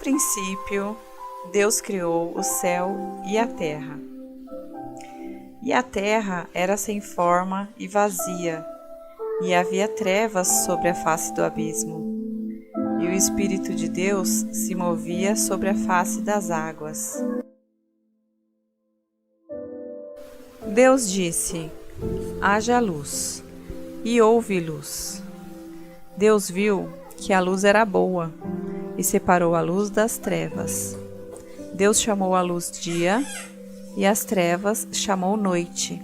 princípio, Deus criou o céu e a terra. E a terra era sem forma e vazia, e havia trevas sobre a face do abismo. E o Espírito de Deus se movia sobre a face das águas. Deus disse: haja luz, e houve luz. Deus viu que a luz era boa, e separou a luz das trevas. Deus chamou a luz dia, e as trevas chamou noite.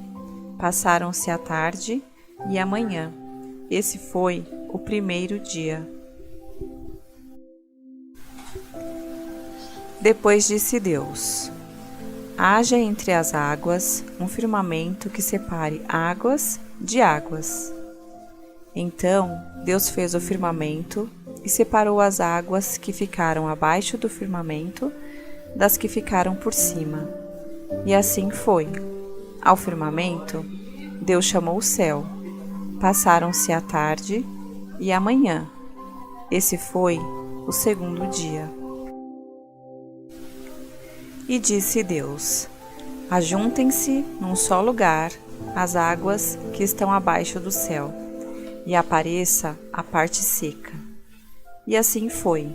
Passaram-se a tarde e a manhã. Esse foi o primeiro dia. Depois disse Deus: haja entre as águas um firmamento que separe águas de águas. Então Deus fez o firmamento e separou as águas que ficaram abaixo do firmamento das que ficaram por cima. E assim foi. Ao firmamento, Deus chamou o céu. Passaram-se a tarde e a manhã. Esse foi o segundo dia. E disse Deus: ajuntem-se num só lugar as águas que estão abaixo do céu, e apareça a parte seca. E assim foi.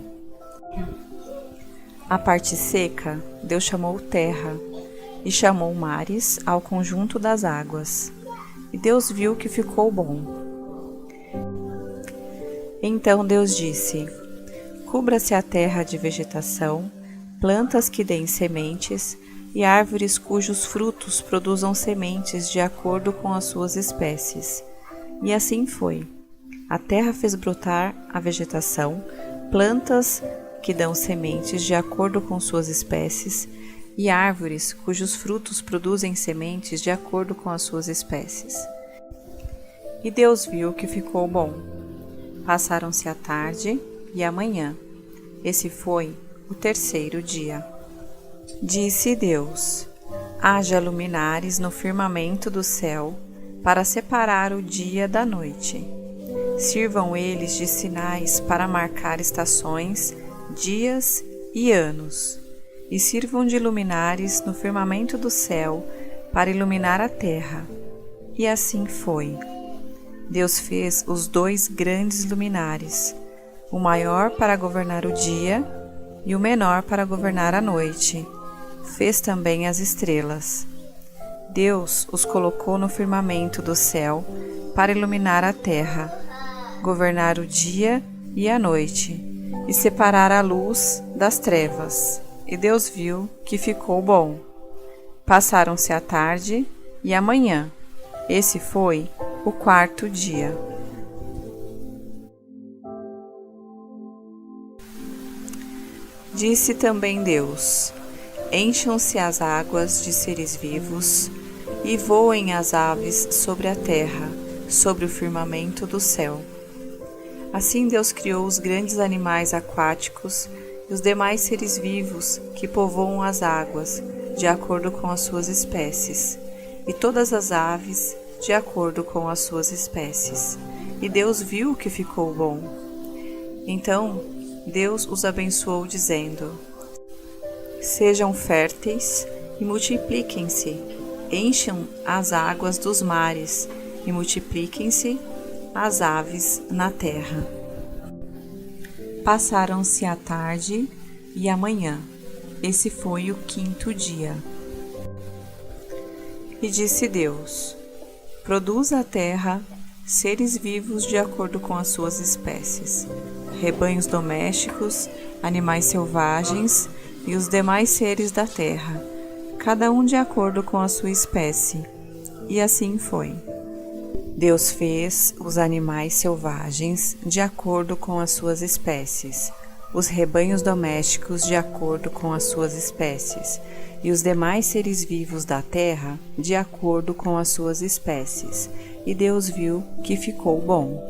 A parte seca, Deus chamou terra, e chamou mares ao conjunto das águas. E Deus viu que ficou bom. Então Deus disse: cubra-se a terra de vegetação, plantas que deem sementes, e árvores cujos frutos produzam sementes de acordo com as suas espécies. E assim foi. A terra fez brotar a vegetação, plantas que dão sementes de acordo com suas espécies, e árvores cujos frutos produzem sementes de acordo com as suas espécies. E Deus viu que ficou bom. Passaram-se a tarde e a manhã. Esse foi o terceiro dia. Disse Deus: haja luminares no firmamento do céu, para separar o dia da noite. Sirvam eles de sinais para marcar estações, dias e anos. E sirvam de luminares no firmamento do céu, para iluminar a terra. E assim foi. Deus fez os 2 grandes luminares, o maior para governar o dia e o menor para governar a noite. Fez também as estrelas. Deus os colocou no firmamento do céu para iluminar a terra, governar o dia e a noite, e separar a luz das trevas. E Deus viu que ficou bom. Passaram-se a tarde e a manhã. Esse foi o quarto dia. Disse também Deus: encham-se as águas de seres vivos, e voem as aves sobre a terra, sobre o firmamento do céu. Assim Deus criou os grandes animais aquáticos e os demais seres vivos que povoam as águas, de acordo com as suas espécies, e todas as aves, de acordo com as suas espécies. E Deus viu que ficou bom. Então Deus os abençoou, dizendo: sejam férteis e multipliquem-se, encham as águas dos mares e multipliquem-se as aves na terra. Passaram-se a tarde e a manhã. Esse foi o quinto dia. E disse Deus: produza a terra seres vivos de acordo com as suas espécies, rebanhos domésticos, animais selvagens e os demais seres da terra, cada um de acordo com a sua espécie. E assim foi. Deus fez os animais selvagens de acordo com as suas espécies, os rebanhos domésticos de acordo com as suas espécies, e os demais seres vivos da terra de acordo com as suas espécies. E Deus viu que ficou bom.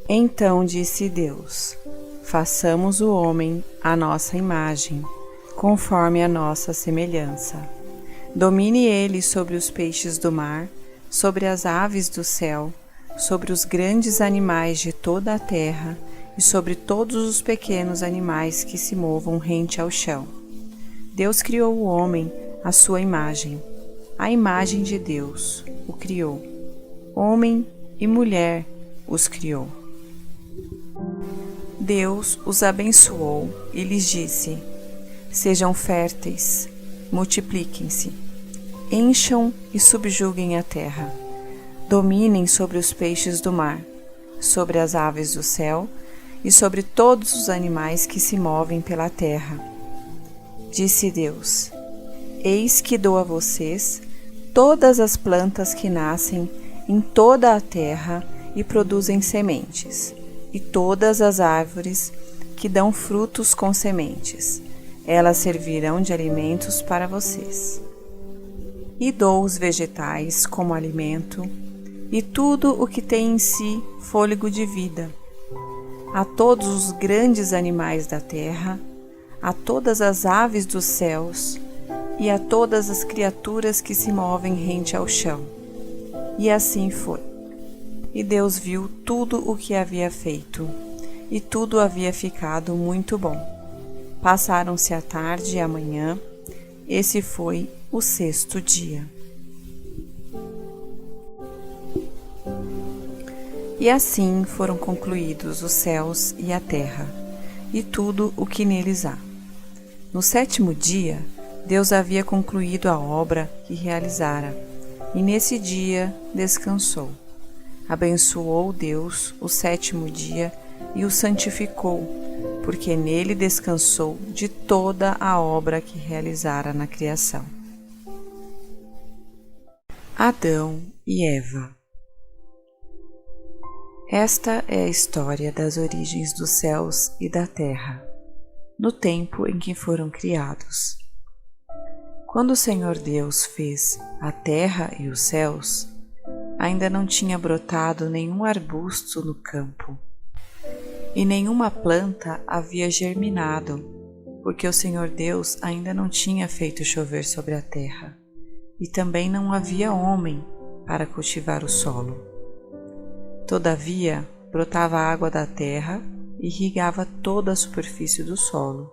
Então disse Deus: façamos o homem à nossa imagem, conforme a nossa semelhança. Domine ele sobre os peixes do mar, sobre as aves do céu, sobre os grandes animais de toda a terra e sobre todos os pequenos animais que se movam rente ao chão. Deus criou o homem à sua imagem. A imagem de Deus o criou. Homem e mulher os criou. Deus os abençoou e lhes disse: sejam férteis, multipliquem-se, encham e subjuguem a terra, dominem sobre os peixes do mar, sobre as aves do céu e sobre todos os animais que se movem pela terra. Disse Deus: eis que dou a vocês todas as plantas que nascem em toda a terra e produzem sementes, e todas as árvores que dão frutos com sementes. Elas servirão de alimentos para vocês. E dou os vegetais como alimento, e tudo o que tem em si fôlego de vida, a todos os grandes animais da terra, a todas as aves dos céus, e a todas as criaturas que se movem rente ao chão. E assim foi. E Deus viu tudo o que havia feito, e tudo havia ficado muito bom. Passaram-se a tarde e a manhã, esse foi o 6º dia. E assim foram concluídos os céus e a terra, e tudo o que neles há. No 7º dia, Deus havia concluído a obra que realizara, e nesse dia descansou. Abençoou Deus o 7º dia e o santificou, porque nele descansou de toda a obra que realizara na criação. Adão e Eva. Esta é a história das origens dos céus e da terra, no tempo em que foram criados. Quando o Senhor Deus fez a terra e os céus, ainda não tinha brotado nenhum arbusto no campo, e nenhuma planta havia germinado, porque o Senhor Deus ainda não tinha feito chover sobre a terra, e também não havia homem para cultivar o solo. Todavia, brotava a água da terra e irrigava toda a superfície do solo.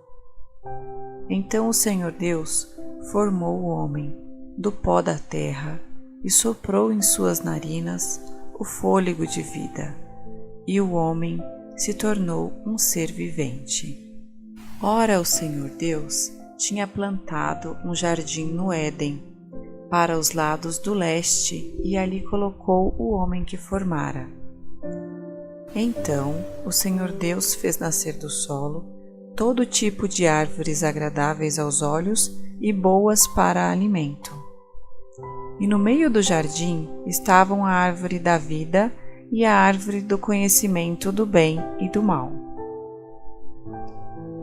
Então o Senhor Deus formou o homem do pó da terra e soprou em suas narinas o fôlego de vida, e o homem se tornou um ser vivente. Ora, o Senhor Deus tinha plantado um jardim no Éden, para os lados do leste, e ali colocou o homem que formara. Então o Senhor Deus fez nascer do solo todo tipo de árvores agradáveis aos olhos e boas para alimento. E no meio do jardim estavam a árvore da vida e a árvore do conhecimento do bem e do mal.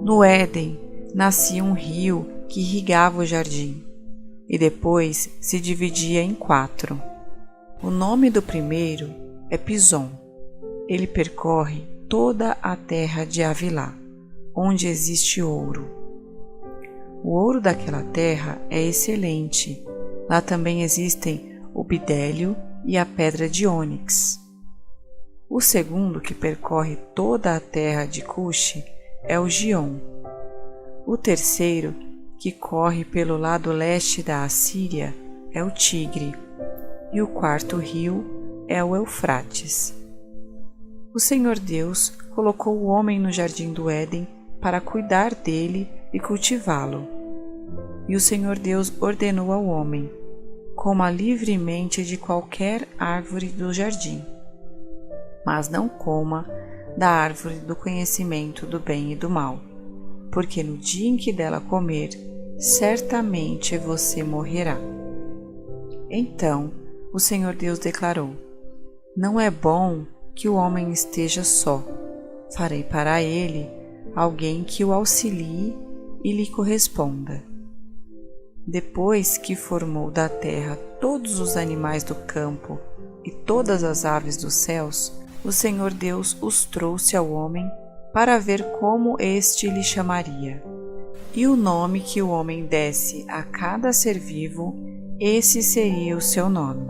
No Éden nascia um rio que irrigava o jardim, e depois se dividia em 4. O nome do primeiro é Pison. Ele percorre toda a terra de Havilá, onde existe ouro. O ouro daquela terra é excelente. Lá também existem o bidélio e a pedra de ônix. O segundo, que percorre toda a terra de Cuxi, é o Gion. O terceiro, que corre pelo lado leste da Assíria, é o Tigre. E o quarto rio é o Eufrates. O Senhor Deus colocou o homem no jardim do Éden para cuidar dele e cultivá-lo. E o Senhor Deus ordenou ao homem: coma livremente de qualquer árvore do jardim, mas não coma da árvore do conhecimento do bem e do mal, porque no dia em que dela comer, certamente você morrerá. Então o Senhor Deus declarou: não é bom que o homem esteja só. Farei para ele alguém que o auxilie e lhe corresponda. Depois que formou da terra todos os animais do campo e todas as aves dos céus, o Senhor Deus os trouxe ao homem para ver como este lhe chamaria. E o nome que o homem desse a cada ser vivo, esse seria o seu nome.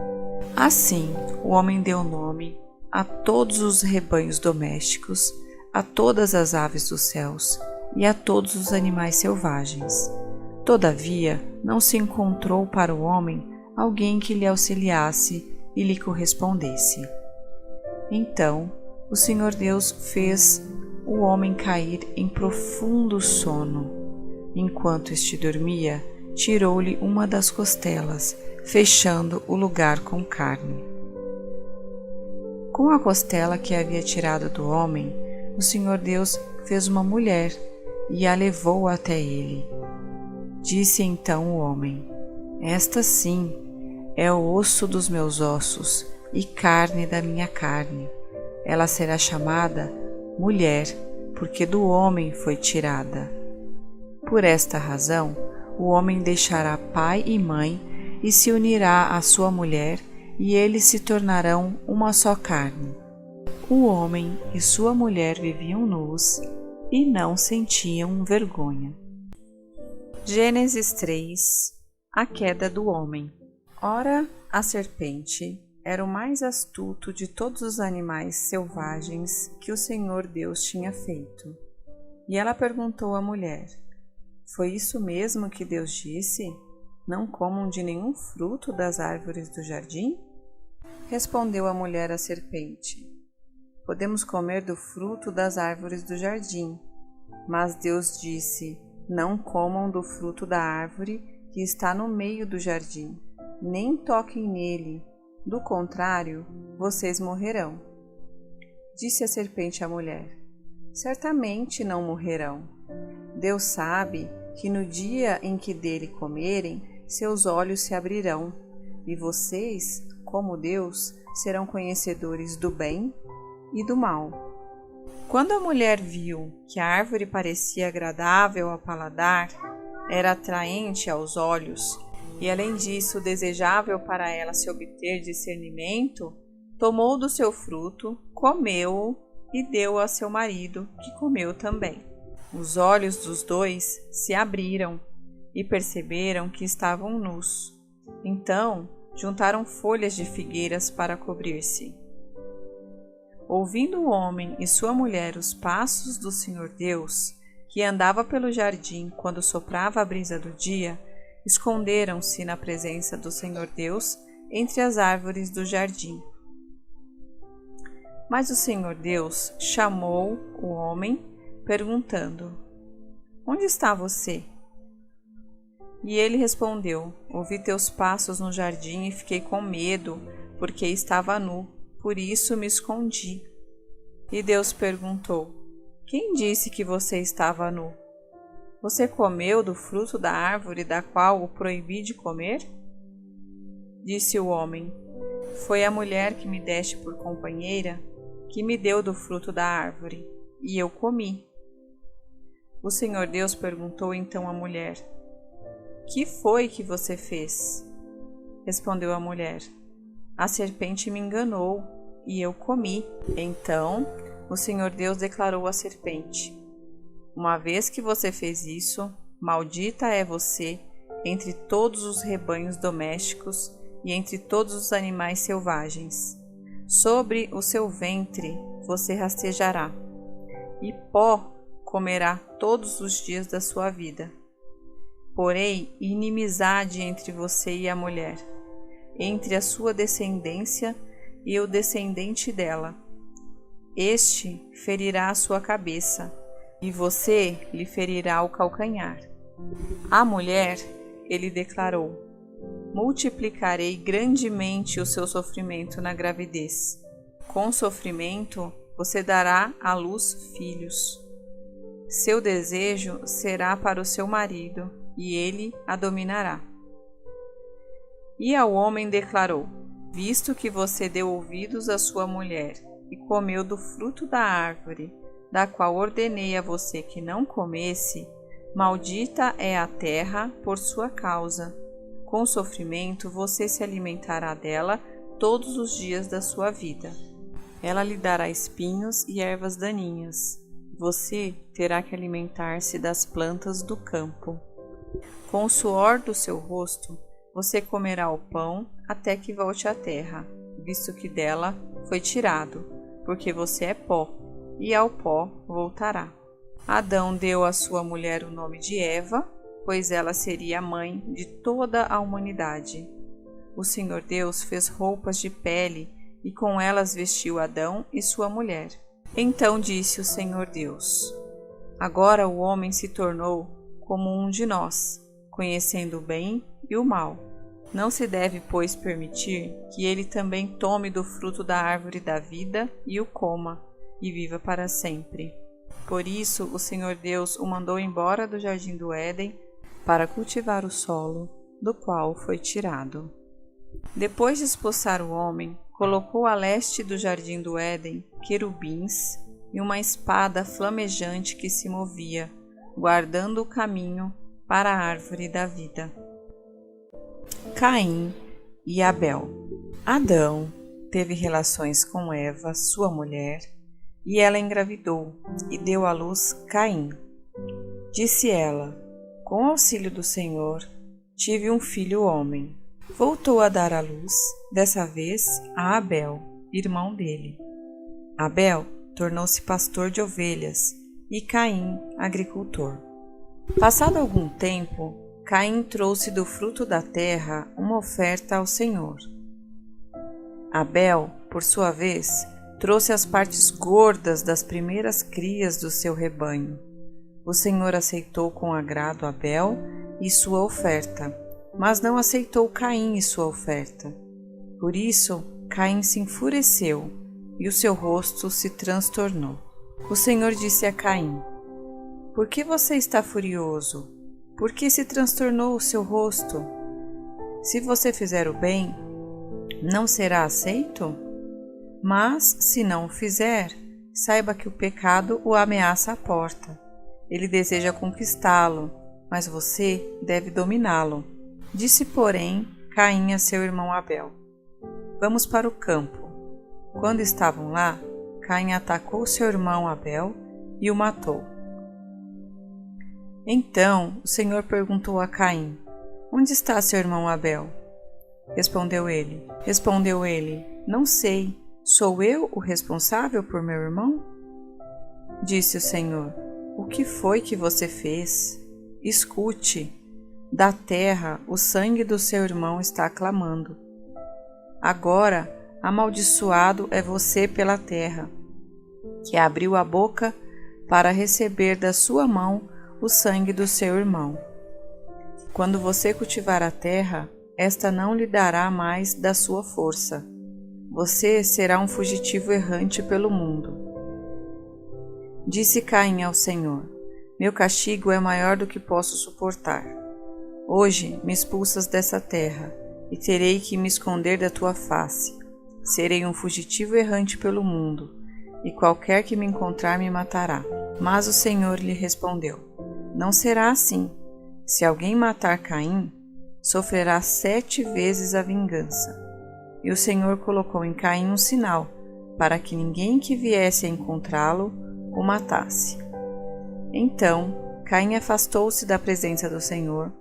Assim, o homem deu nome a todos os rebanhos domésticos, a todas as aves dos céus e a todos os animais selvagens. Todavia, não se encontrou para o homem alguém que lhe auxiliasse e lhe correspondesse. Então, o Senhor Deus fez o homem cair em profundo sono. Enquanto este dormia, tirou-lhe uma das costelas, fechando o lugar com carne. Com a costela que havia tirado do homem, o Senhor Deus fez uma mulher e a levou até ele. Disse então o homem: Esta sim é o osso dos meus ossos e carne da minha carne. Ela será chamada mulher, porque do homem foi tirada. Por esta razão, o homem deixará pai e mãe e se unirá à sua mulher, e eles se tornarão uma só carne. O homem e sua mulher viviam nus e não sentiam vergonha. Gênesis 3. A queda do homem. Ora, a serpente era o mais astuto de todos os animais selvagens que o Senhor Deus tinha feito. E ela perguntou à mulher: Foi isso mesmo que Deus disse? Não comam de nenhum fruto das árvores do jardim? Respondeu a mulher à serpente: Podemos comer do fruto das árvores do jardim. Mas Deus disse: Não comam do fruto da árvore que está no meio do jardim, nem toquem nele, do contrário, vocês morrerão. Disse a serpente à mulher: Certamente não morrerão. Deus sabe que no dia em que dele comerem, seus olhos se abrirão, e vocês, como Deus, serão conhecedores do bem e do mal. Quando a mulher viu que a árvore parecia agradável ao paladar, era atraente aos olhos, e além disso desejável para ela se obter discernimento, tomou do seu fruto, comeu-o e deu a seu marido, que comeu também. Os olhos dos dois se abriram e perceberam que estavam nus. Então juntaram folhas de figueiras para cobrir-se. Ouvindo o homem e sua mulher os passos do Senhor Deus, que andava pelo jardim quando soprava a brisa do dia, esconderam-se na presença do Senhor Deus entre as árvores do jardim. Mas o Senhor Deus chamou o homem, perguntando: Onde está você? E ele respondeu: Ouvi teus passos no jardim e fiquei com medo, porque estava nu, por isso me escondi. E Deus perguntou: Quem disse que você estava nu? Você comeu do fruto da árvore da qual o proibi de comer? Disse o homem: Foi a mulher que me deste por companheira, que me deu do fruto da árvore, e eu comi. O Senhor Deus perguntou então à mulher: Que foi que você fez? Respondeu a mulher: A serpente me enganou, e eu comi. Então o Senhor Deus declarou à serpente: Uma vez que você fez isso, maldita é você entre todos os rebanhos domésticos e entre todos os animais selvagens. Sobre o seu ventre você rastejará, e pó comerá todos os dias da sua vida. Porém, inimizade entre você e a mulher, entre a sua descendência e o descendente dela. Este ferirá a sua cabeça, e você lhe ferirá o calcanhar. À mulher, ele declarou: Multiplicarei grandemente o seu sofrimento na gravidez. Com sofrimento, você dará à luz filhos. Seu desejo será para o seu marido, e ele a dominará. E ao homem declarou: Visto que você deu ouvidos à sua mulher e comeu do fruto da árvore, da qual ordenei a você que não comesse, maldita é a terra por sua causa. Com sofrimento você se alimentará dela todos os dias da sua vida. Ela lhe dará espinhos e ervas daninhas. Você terá que alimentar-se das plantas do campo. Com o suor do seu rosto, você comerá o pão até que volte à terra, visto que dela foi tirado, porque você é pó, e ao pó voltará. Adão deu à sua mulher o nome de Eva, pois ela seria a mãe de toda a humanidade. O Senhor Deus fez roupas de pele e com elas vestiu Adão e sua mulher. Então disse o Senhor Deus: Agora o homem se tornou como um de nós, conhecendo o bem e o mal. Não se deve, pois, permitir que ele também tome do fruto da árvore da vida e o coma, e viva para sempre. Por isso o Senhor Deus o mandou embora do jardim do Éden para cultivar o solo, do qual foi tirado. Depois de expulsar o homem, colocou a leste do jardim do Éden querubins e uma espada flamejante que se movia, guardando o caminho para a árvore da vida. Caim e Abel. Adão teve relações com Eva, sua mulher, e ela engravidou e deu à luz Caim. Disse ela: Com auxílio do Senhor, tive um filho homem. Voltou a dar à luz, dessa vez a Abel, irmão dele. Abel tornou-se pastor de ovelhas e Caim, agricultor. Passado algum tempo, Caim trouxe do fruto da terra uma oferta ao Senhor. Abel, por sua vez, trouxe as partes gordas das primeiras crias do seu rebanho. O Senhor aceitou com agrado Abel e sua oferta, mas não aceitou Caim e sua oferta. Por isso, Caim se enfureceu e o seu rosto se transtornou. O Senhor disse a Caim: Por que você está furioso? Por que se transtornou o seu rosto? Se você fizer o bem, não será aceito? Mas, se não o fizer, saiba que o pecado o ameaça à porta. Ele deseja conquistá-lo, mas você deve dominá-lo. Disse, porém, Caim a seu irmão Abel: Vamos para o campo. Quando estavam lá, Caim atacou seu irmão Abel e o matou. Então o Senhor perguntou a Caim: Onde está seu irmão Abel? Respondeu ele: Não sei. Sou eu o responsável por meu irmão? Disse o Senhor: O que foi que você fez? Escute. Da terra o sangue do seu irmão está clamando. Agora, amaldiçoado é você pela terra, que abriu a boca para receber da sua mão o sangue do seu irmão. Quando você cultivar a terra, esta não lhe dará mais da sua força. Você será um fugitivo errante pelo mundo. Disse Caim ao Senhor: Meu castigo é maior do que posso suportar. Hoje me expulsas dessa terra, e terei que me esconder da tua face. Serei um fugitivo errante pelo mundo, e qualquer que me encontrar me matará. Mas o Senhor lhe respondeu: Não será assim. Se alguém matar Caim, sofrerá 7 vezes a vingança. E o Senhor colocou em Caim um sinal, para que ninguém que viesse a encontrá-lo o matasse. Então Caim afastou-se da presença do Senhor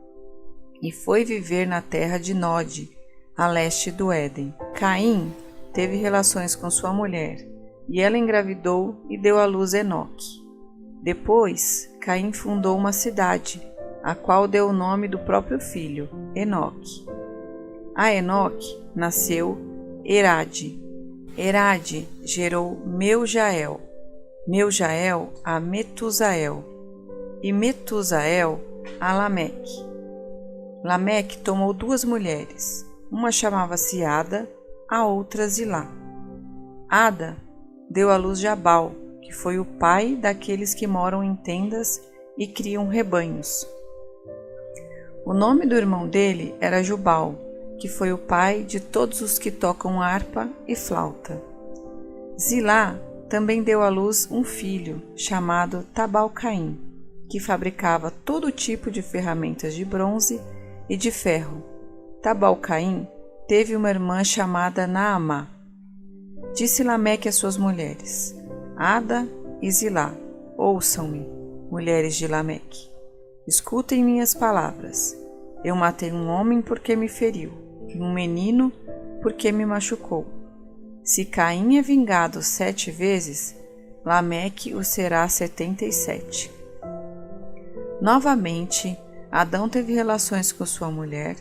e foi viver na terra de Nod, a leste do Éden. Caim teve relações com sua mulher, e ela engravidou e deu à luz Enoque. Depois, Caim fundou uma cidade, a qual deu o nome do próprio filho, Enoque. A Enoque nasceu Irade. Irade gerou Meujael. Meujael a Metusael. E Metusael a Lameque. Lameque tomou 2 mulheres. Uma chamava-se Ada, a outra Zilá. Ada deu à luz Jabal, que foi o pai daqueles que moram em tendas e criam rebanhos. O nome do irmão dele era Jubal, que foi o pai de todos os que tocam harpa e flauta. Zilá também deu à luz um filho, chamado Tabal-Caim, que fabricava todo tipo de ferramentas de bronze e de ferro. Tabal-Caim teve uma irmã chamada Naamá. Disse Lameque às suas mulheres: Ada e Zilá, ouçam-me, mulheres de Lameque. Escutem minhas palavras. Eu matei um homem porque me feriu, e um menino porque me machucou. Se Caim é vingado 7 vezes, Lameque o será 77. Novamente, Adão teve relações com sua mulher,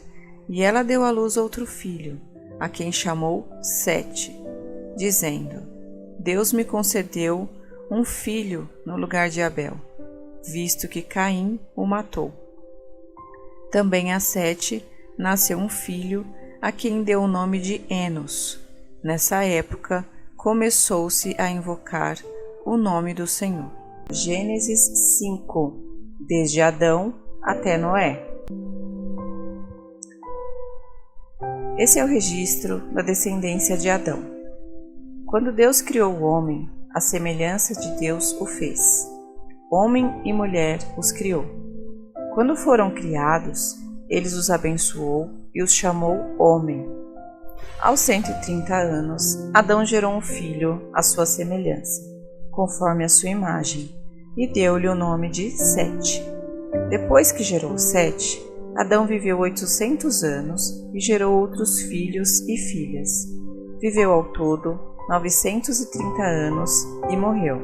e ela deu à luz outro filho, a quem chamou Sete, dizendo: Deus me concedeu um filho no lugar de Abel, visto que Caim o matou. Também a Sete nasceu um filho, a quem deu o nome de Enos. Nessa época, começou-se a invocar o nome do Senhor. Gênesis 5, desde Adão até Noé. Esse é o registro da descendência de Adão. Quando Deus criou o homem, a semelhança de Deus o fez. Homem e mulher os criou. Quando foram criados, ele os abençoou e os chamou homem. Aos 130 anos, Adão gerou um filho à sua semelhança, conforme a sua imagem, e deu-lhe o nome de Sete. Depois que gerou Sete, Adão viveu 800 anos e gerou outros filhos e filhas. Viveu ao todo 930 anos e morreu.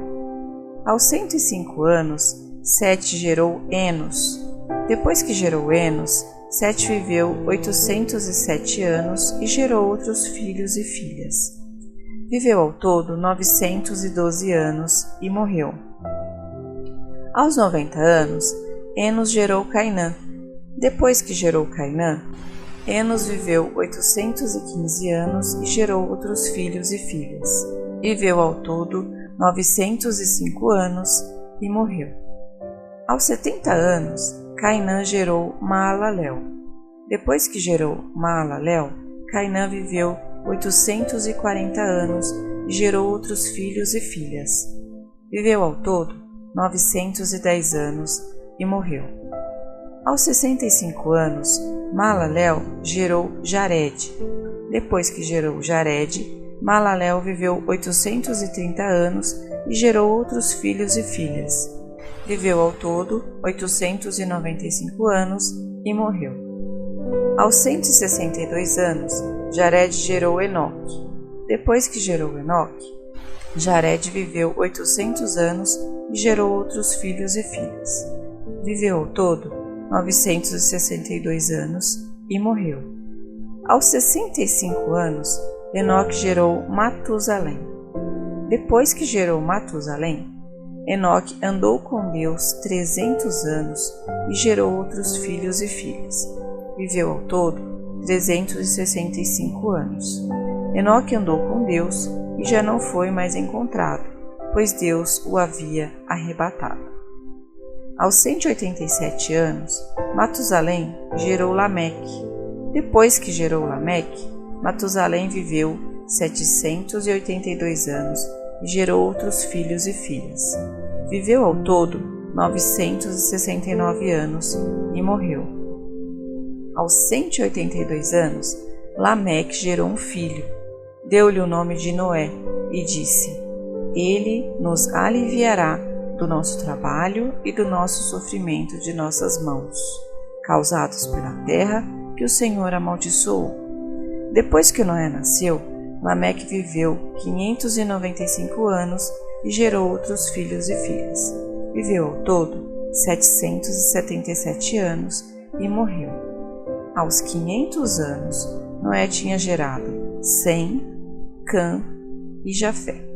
Aos 105 anos, Sete gerou Enos. Depois que gerou Enos, Sete viveu 807 anos e gerou outros filhos e filhas. Viveu ao todo 912 anos e morreu. Aos 90 anos, Enos gerou Cainã. Depois que gerou Cainã, Enos viveu 815 anos e gerou outros filhos e filhas. Viveu ao todo 905 anos e morreu. Aos 70 anos, Cainã gerou Maalalel. Depois que gerou Maalalel, Cainã viveu 840 anos e gerou outros filhos e filhas. Viveu ao todo 910 anos e morreu. Aos 65 anos, Maalalel gerou Jared. Depois que gerou Jared, Maalalel viveu 830 anos e gerou outros filhos e filhas. Viveu ao todo 895 anos e morreu. Aos 162 anos, Jared gerou Enoque. Depois que gerou Enoque, Jared viveu 800 anos e gerou outros filhos e filhas. Viveu ao todo 962 anos e morreu. Aos 65 anos, Enoque gerou Matusalém. Depois que gerou Matusalém, Enoque andou com Deus 300 anos e gerou outros filhos e filhas. Viveu ao todo 365 anos. Enoque andou com Deus e já não foi mais encontrado, pois Deus o havia arrebatado. Aos 187 anos, Matusalém gerou Lameque. Depois que gerou Lameque, Matusalém viveu 782 anos e gerou outros filhos e filhas. Viveu ao todo 969 anos e morreu. Aos 182 anos, Lameque gerou um filho. Deu-lhe o nome de Noé e disse: Ele nos aliviará do nosso trabalho e do nosso sofrimento de nossas mãos, causados pela terra que o Senhor amaldiçoou. Depois que Noé nasceu, Lameque viveu 595 anos e gerou outros filhos e filhas. Viveu ao todo 777 anos e morreu. Aos 500 anos, Noé tinha gerado Sem, Cã e Jafé.